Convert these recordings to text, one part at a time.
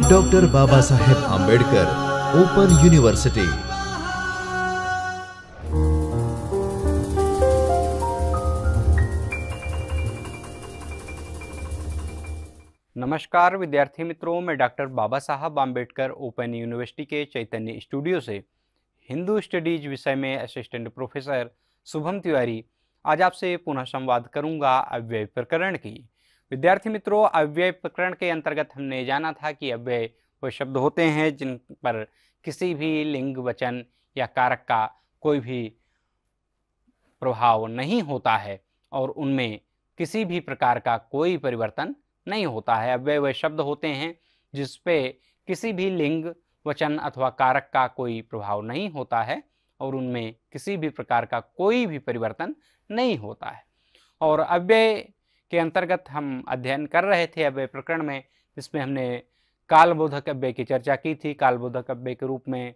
Doctor Baba Saheb Ambedkar open university. नमस्कार विद्यार्थी मित्रों, मैं डॉक्टर बाबा साहब आंबेडकर ओपन यूनिवर्सिटी के चैतन्य स्टूडियो से हिंदू स्टडीज विषय में असिस्टेंट प्रोफेसर शुभम तिवारी आज आपसे पुनः संवाद करूंगा अव्यय प्रकरण की। विद्यार्थी मित्रों, अव्यय प्रकरण के अंतर्गत हमने जाना था कि अव्यय वह शब्द होते हैं जिन पर किसी भी लिंग, वचन या कारक का कोई भी प्रभाव नहीं होता है और उनमें किसी भी प्रकार का कोई परिवर्तन नहीं होता है। अव्यय वह शब्द होते हैं जिस पे किसी भी लिंग, वचन अथवा कारक का कोई प्रभाव नहीं होता है और उनमें किसी भी प्रकार का कोई भी परिवर्तन नहीं होता है। और अव्यय के अंतर्गत हम अध्ययन कर रहे थे अव्यय प्रकरण में, जिसमें हमने कालबोधक अव्यय की चर्चा की थी। कालबोधक अव्यय के रूप में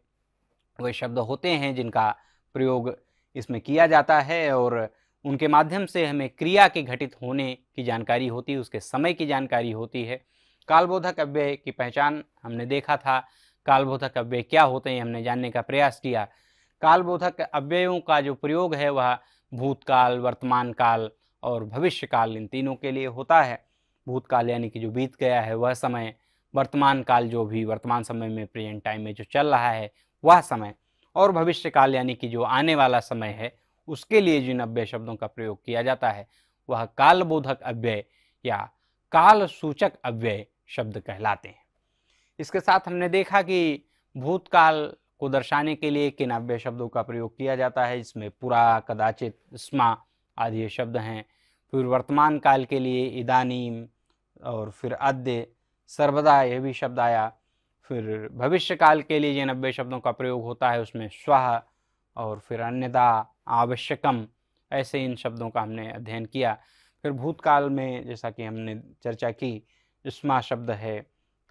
वे शब्द होते हैं जिनका प्रयोग इसमें किया जाता है और उनके माध्यम से हमें क्रिया के घटित होने की जानकारी होती है, उसके समय की जानकारी होती है। कालबोधक अव्यय की पहचान हमने देखा था। कालबोधक अव्यय क्या होते हैं हमने जानने का प्रयास किया। कालबोधक अव्ययों का जो प्रयोग है वह भूतकाल, वर्तमान काल और भविष्य काल, इन तीनों के लिए होता है। भूतकाल यानी कि जो बीत गया है वह समय, वर्तमान काल जो भी वर्तमान समय में, प्रेजेंट टाइम में जो चल रहा है वह समय, और भविष्य काल यानी कि जो आने वाला समय है उसके लिए जिन अव्यय शब्दों का प्रयोग किया जाता है वह कालबोधक अव्यय या काल सूचक अव्यय शब्द कहलाते हैं। इसके साथ हमने देखा कि भूतकाल को दर्शाने के लिए किन अव्यय शब्दों का प्रयोग किया जाता है। इसमें पुरा, कदाचित, स्मा आदि ये शब्द हैं। फिर वर्तमान काल के लिए इदानीम और फिर अद्य, सर्वदा यह भी शब्द आया। फिर भविष्य काल के लिए जिन अव्यय शब्दों का प्रयोग होता है उसमें स्वः और फिर अन्यथा, आवश्यकम, ऐसे इन शब्दों का हमने अध्ययन किया। फिर भूतकाल में जैसा कि हमने चर्चा की, स्मा शब्द है,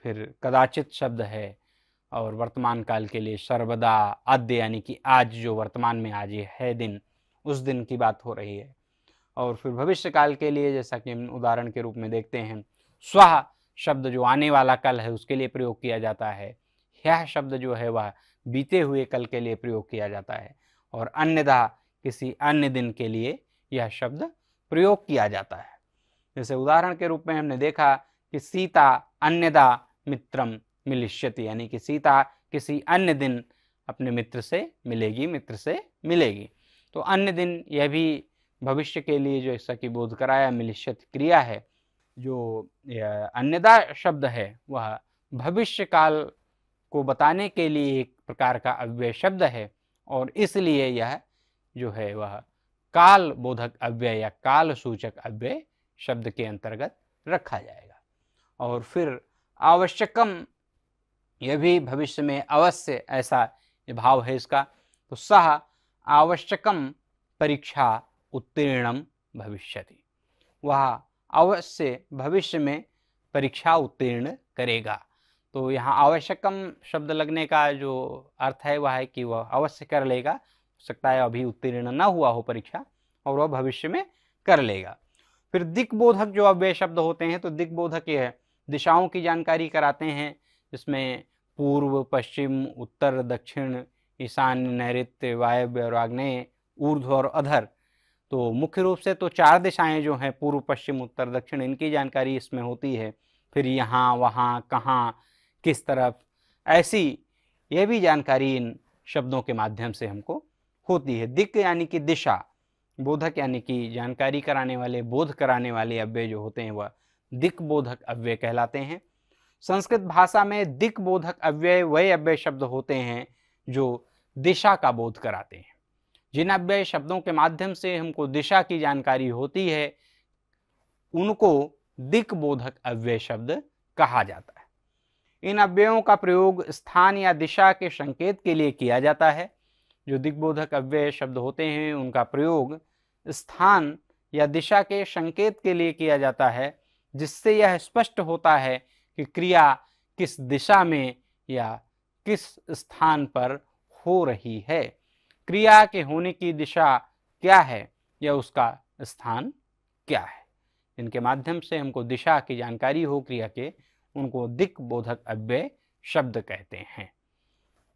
फिर कदाचित शब्द है और वर्तमान काल के लिए सर्वदा, अद्य यानी कि आज, जो वर्तमान में आज ये है दिन, उस दिन की बात हो रही है। और फिर भविष्य काल के लिए जैसा कि हम उदाहरण के रूप में देखते हैं, स्वः शब्द जो आने वाला कल है उसके लिए प्रयोग किया जाता है। यह शब्द जो है वह बीते हुए कल के लिए प्रयोग किया जाता है और अन्यथा किसी अन्य दिन के लिए यह शब्द प्रयोग किया जाता है। जैसे उदाहरण के रूप में हमने देखा कि सीता अन्यथा मित्रम मिलिष्यति, यानी कि सीता किसी अन्य दिन अपने मित्र से मिलेगी, मित्र से मिलेगी। तो अन्य दिन यह भी भविष्य के लिए जो जैसा कि बोध कराया मिलिष्यति क्रिया है। जो अन्यथा शब्द है वह भविष्य काल को बताने के लिए एक प्रकार का अव्यय शब्द है और इसलिए यह जो है वह काल बोधक अव्यय या काल सूचक अव्यय शब्द के अंतर्गत रखा जाएगा। और फिर आवश्यकम, यह भी भविष्य में अवश्य, ऐसा भाव है इसका। तो सह आवश्यकम परीक्षा उत्तीर्णम भविष्यति, वह अवश्य भविष्य में परीक्षा उत्तीर्ण करेगा। तो यहाँ आवश्यकम शब्द लगने का जो अर्थ है वह है कि वह अवश्य कर लेगा। हो सकता है अभी उत्तीर्ण न हुआ हो परीक्षा और वह भविष्य में कर लेगा। फिर दिक्बोधक जो अव्यय शब्द होते हैं, तो दिक्बोधक ये है, दिशाओं की जानकारी कराते हैं, जिसमें पूर्व, पश्चिम, उत्तर, दक्षिण, ईशान्य, नैऋत्य, वायव्य और आग्नेय, ऊर्ध्व और अधर। तो मुख्य रूप से तो 4 दिशाएं जो हैं, पूर्व, पश्चिम, उत्तर, दक्षिण, इनकी जानकारी इसमें होती है। फिर यहाँ, वहाँ, कहाँ, किस तरफ, ऐसी यह भी जानकारी इन शब्दों के माध्यम से हमको होती है। दिक् यानी कि दिशा, बोधक यानी कि जानकारी कराने वाले, बोध कराने वाले अव्यय जो होते हैं वह दिक्बोधक अव्यय कहलाते हैं। संस्कृत भाषा में दिक्बोधक अव्यय वह अव्यय शब्द होते हैं जो दिशा का बोध कराते हैं। जिन अव्यय शब्दों के माध्यम से हमको दिशा की जानकारी होती है उनको दिक्बोधक अव्यय शब्द कहा जाता है। इन अव्ययों का प्रयोग स्थान या दिशा के संकेत के लिए किया जाता है। जो दिक्बोधक अव्यय शब्द होते हैं उनका प्रयोग स्थान या दिशा के संकेत के लिए किया जाता है, जिससे यह स्पष्ट होता है कि क्रिया किस दिशा में या किस स्थान पर हो रही है। क्रिया के होने की दिशा क्या है या उसका स्थान क्या है। इनके माध्यम से हमको दिशा की जानकारी हो क्रिया के, उनको दिक्बोधक अव्यय शब्द कहते हैं।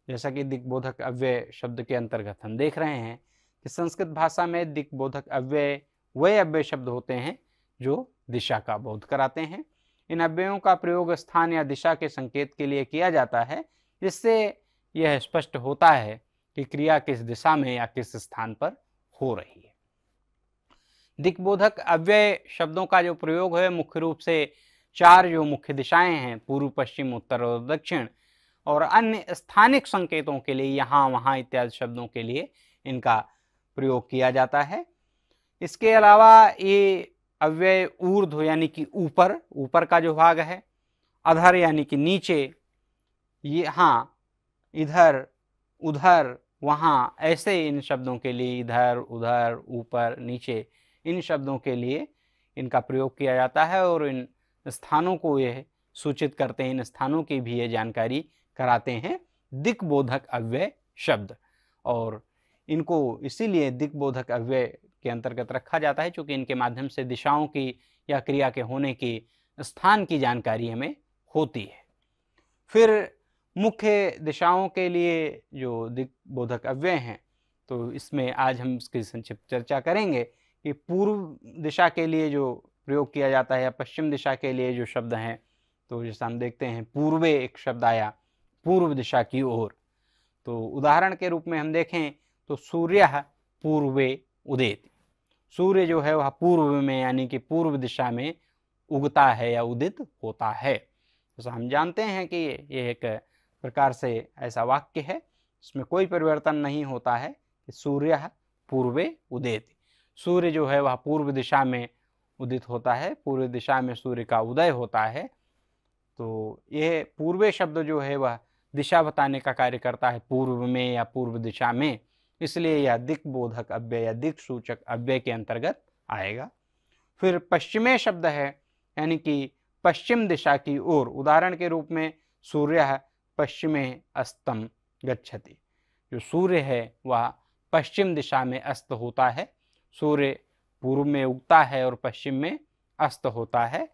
जैसा कि दिक्बोधक अव्यय शब्द के अंतर्गत हम देख रहे हैं कि संस्कृत भाषा में दिक्बोधक अव्यय वे अव्यय शब्द होते हैं जो दिशा का बोध कराते हैं। इन अव्ययों का प्रयोग स्थान या दिशा के संकेत के लिए किया जाता है, जिससे यह स्पष्ट होता है कि क्रिया किस दिशा में या किस स्थान पर हो रही है। दिक्बोधक अव्यय शब्दों का जो प्रयोग है मुख्य रूप से 4 जो मुख्य दिशाएं हैं, पूर्व, पश्चिम, उत्तर और दक्षिण, और अन्य स्थानिक संकेतों के लिए यहाँ, वहाँ इत्यादि शब्दों के लिए इनका प्रयोग किया जाता है। इसके अलावा ये अव्यय ऊर्ध्व यानी कि ऊपर, ऊपर का जो भाग है, अधर यानी कि नीचे, यहाँ, इधर, उधर, वहाँ, ऐसे इन शब्दों के लिए, इधर, उधर, ऊपर, नीचे, इन शब्दों के लिए इनका प्रयोग किया जाता है और इन स्थानों को यह सूचित करते हैं, इन स्थानों की भी ये जानकारी कराते हैं दिक्बोधक अव्यय शब्द। और इनको इसीलिए दिक्बोधक अव्यय के अंतर्गत रखा जाता है क्योंकि इनके माध्यम से दिशाओं की या क्रिया के होने की स्थान की जानकारी हमें होती है। फिर मुख्य दिशाओं के लिए जो दिक्बोधक अव्यय हैं, तो इसमें आज हम इसकी संक्षिप्त चर्चा करेंगे कि पूर्व दिशा के लिए जो प्रयोग किया जाता है या पश्चिम दिशा के लिए जो शब्द हैं, तो जैसा हम देखते हैं पूर्वे एक शब्द आया, पूर्व दिशा की ओर। तो उदाहरण के रूप में हम देखें तो सूर्यः पूर्वे उदेति, सूर्य जो है वह पूर्व में यानी कि पूर्व दिशा में उगता है या उदित होता है। तो हम जानते हैं कि ये एक प्रकार से ऐसा वाक्य है, इसमें कोई परिवर्तन नहीं होता है कि सूर्यः पूर्वे उदेति, सूर्य जो है वह पूर्व दिशा में उदित होता है, पूर्व दिशा में सूर्य का उदय होता है। तो यह पूर्वे शब्द जो है वह दिशा बताने का कार्य करता है, पूर्व में या पूर्व दिशा में, इसलिए यह दिक्बोधक अव्यय या दिक् सूचक अव्यय के अंतर्गत आएगा। फिर पश्चिमे शब्द है यानी कि पश्चिम दिशा की ओर, उदाहरण के रूप में सूर्यः पश्चिमे अस्तम गच्छति, जो सूर्य है वह पश्चिम दिशा में अस्त होता है, सूर्य पूर्व में उगता है और पश्चिम में अस्त होता है।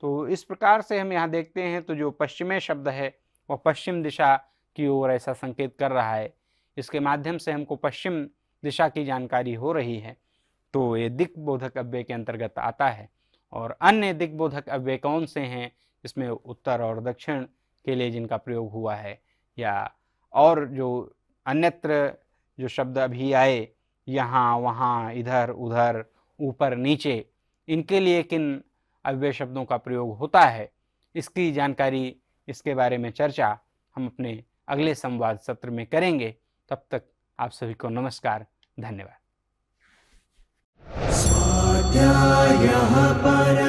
तो इस प्रकार से हम यहाँ देखते हैं तो जो पश्चिमे शब्द है वह पश्चिम दिशा की ओर ऐसा संकेत कर रहा है, इसके माध्यम से हमको पश्चिम दिशा की जानकारी हो रही है, तो ये दिक्बोधक अव्यय के अंतर्गत आता है। और अन्य दिक्बोधक अव्यय कौन से हैं, इसमें उत्तर और दक्षिण के लिए जिनका प्रयोग हुआ है, या और जो अन्यत्र जो शब्द अभी आए, यहाँ, वहाँ, इधर, उधर, ऊपर, नीचे, इनके लिए किन अव्यय शब्दों का प्रयोग होता है, इसकी जानकारी, इसके बारे में चर्चा हम अपने अगले संवाद सत्र में करेंगे। तब तक आप सभी को नमस्कार, धन्यवाद। स्वाध्यायः परः।